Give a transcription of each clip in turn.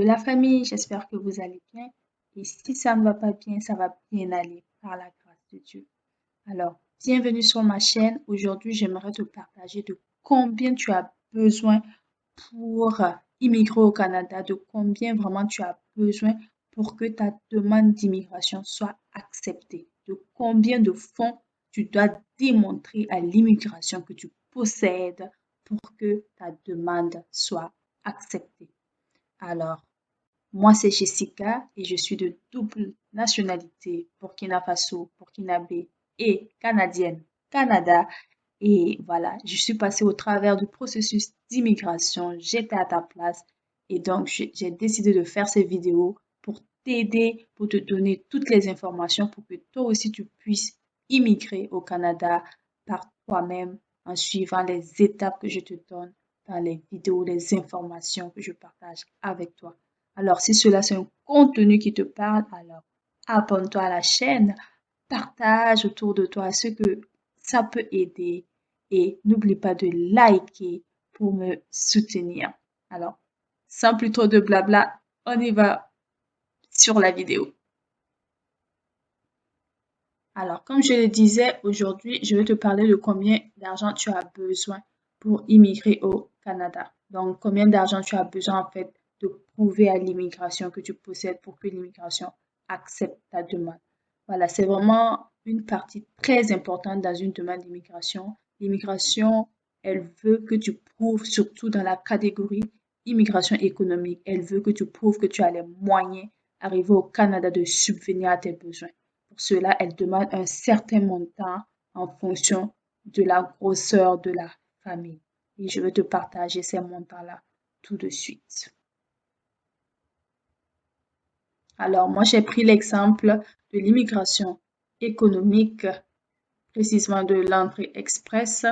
la famille, j'espère que vous allez bien. Et si ça ne va pas bien, ça va bien aller par la grâce de Dieu. Alors, bienvenue sur ma chaîne. Aujourd'hui, j'aimerais te partager de combien tu as besoin pour immigrer au Canada, de combien vraiment tu as besoin pour que ta demande d'immigration soit acceptée, de combien de fonds tu dois démontrer à l'immigration que tu possèdes pour que ta demande soit acceptée. Alors, moi, c'est Jessica et je suis de double nationalité, Burkina Faso, Burkinabé et canadienne, Canada. Et voilà, je suis passée au travers du processus d'immigration, j'étais à ta place et donc j'ai décidé de faire ces vidéos pour t'aider, pour te donner toutes les informations pour que toi aussi tu puisses immigrer au Canada par toi-même en suivant les étapes que je te donne dans les vidéos, les informations que je partage avec toi. Alors, si cela c'est un contenu qui te parle, alors abonne-toi à la chaîne, partage autour de toi ce que ça peut aider et n'oublie pas de liker pour me soutenir. Alors, sans plus trop de blabla, on y va sur la vidéo. Alors, comme je le disais, aujourd'hui, je vais te parler de combien d'argent tu as besoin pour immigrer au Canada. Donc, combien d'argent tu as besoin en fait de prouver à l'immigration que tu possèdes pour que l'immigration accepte ta demande. Voilà, c'est vraiment une partie très importante dans une demande d'immigration. L'immigration, elle veut que tu prouves, surtout dans la catégorie immigration économique, elle veut que tu prouves que tu as les moyens d'arriver au Canada de subvenir à tes besoins. Pour cela, elle demande un certain montant en fonction de la grosseur de la famille. Et je vais te partager ces montants-là tout de suite. Alors, moi, j'ai pris l'exemple de l'immigration économique, précisément de l'entrée express.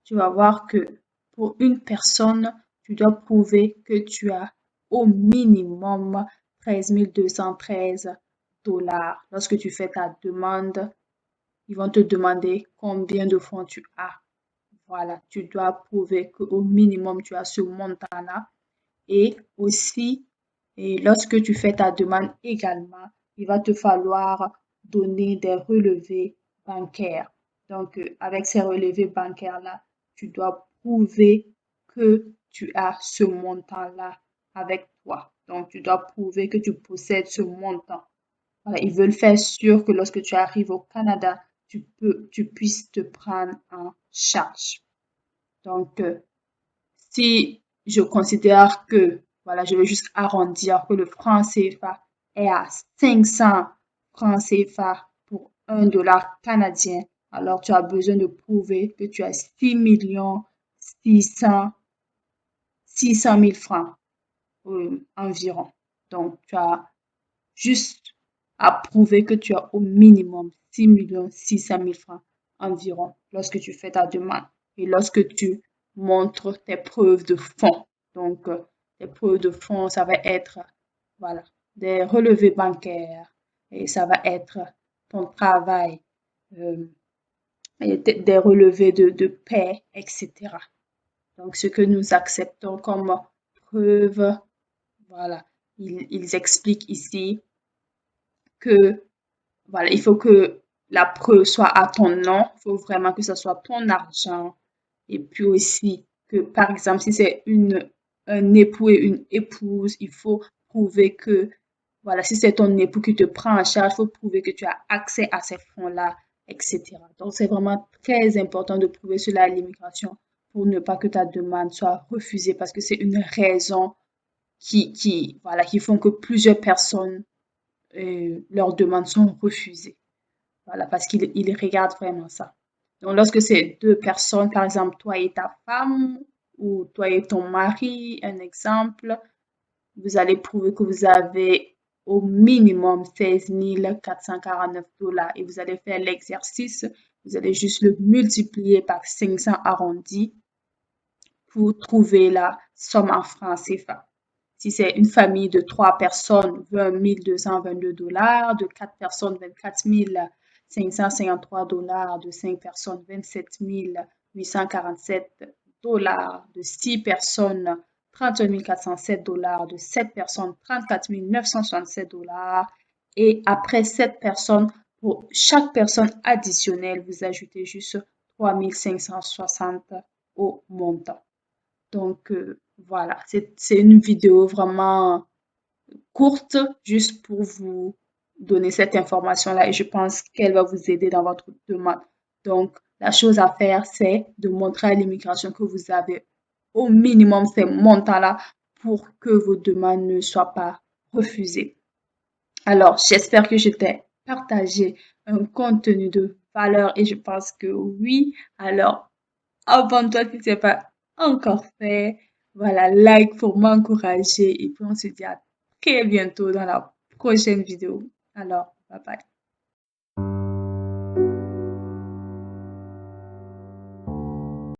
Tu vas voir que pour une personne, tu dois prouver que tu as au minimum 13 213 dollars. Lorsque tu fais ta demande, ils vont te demander combien de fonds tu as. Voilà, tu dois prouver qu'au minimum, tu as ce montant-là. Et aussi, et lorsque tu fais ta demande également, il va te falloir donner des relevés bancaires. Donc, avec ces relevés bancaires-là, tu dois prouver que tu as ce montant-là avec toi. Donc, tu dois prouver que tu possèdes ce montant. Voilà, ils veulent faire sûr que lorsque tu arrives au Canada, tu puisses te prendre en charge. Donc, si je considère que, voilà, je vais juste arrondir que le franc CFA est à 500 francs CFA pour 1 dollar canadien, alors tu as besoin de prouver que tu as 6 600 000 francs environ. Donc, tu as juste à prouver que tu as au minimum 6 600 000 francs environ lorsque tu fais ta demande et lorsque tu montres tes preuves de fonds. Donc, les preuves de fonds, ça va être voilà, des relevés bancaires et ça va être ton travail, euh, et des relevés de paie, etc. Donc, ce que nous acceptons comme preuve, voilà, ils expliquent ici que voilà, il faut que la preuve soit à ton nom, il faut vraiment que ce soit ton argent. Et puis aussi que, par exemple, si c'est un époux et une épouse, il faut prouver que, voilà, si c'est ton époux qui te prend en charge, il faut prouver que tu as accès à ces fonds-là, etc. Donc, c'est vraiment très important de prouver cela à l'immigration pour ne pas que ta demande soit refusée parce que c'est une raison voilà, qui font que plusieurs personnes leurs demandes sont refusées. Voilà, parce qu'ils regardent vraiment ça. Donc, lorsque c'est deux personnes, par exemple, toi et ta femme, ou toi et ton mari, un exemple, vous allez prouver que vous avez au minimum 16 449 dollars et vous allez faire l'exercice. Vous allez juste le multiplier par 500 arrondi pour trouver la somme en francs CFA. Si c'est une famille de 3 personnes, 20 222 dollars, de 4 personnes, 24 553 dollars, de 5 personnes, 27 847 dollars, de 6 personnes, 31 407 $, de 7 personnes, 34 967 $. Et après 7 personnes, pour chaque personne additionnelle, vous ajoutez juste 3 560 au montant. Donc, voilà, c'est une vidéo vraiment courte, juste pour vous donner cette information-là et je pense qu'elle va vous aider dans votre demande. Donc, la chose à faire, c'est de montrer à l'immigration que vous avez au minimum ces montants-là pour que vos demandes ne soient pas refusées. Alors, j'espère que je t'ai partagé un contenu de valeur et je pense que oui. Alors, abonne-toi si ce n'est pas encore fait. Voilà, like pour m'encourager et puis on se dit à très bientôt dans la prochaine vidéo. Alors, bye bye.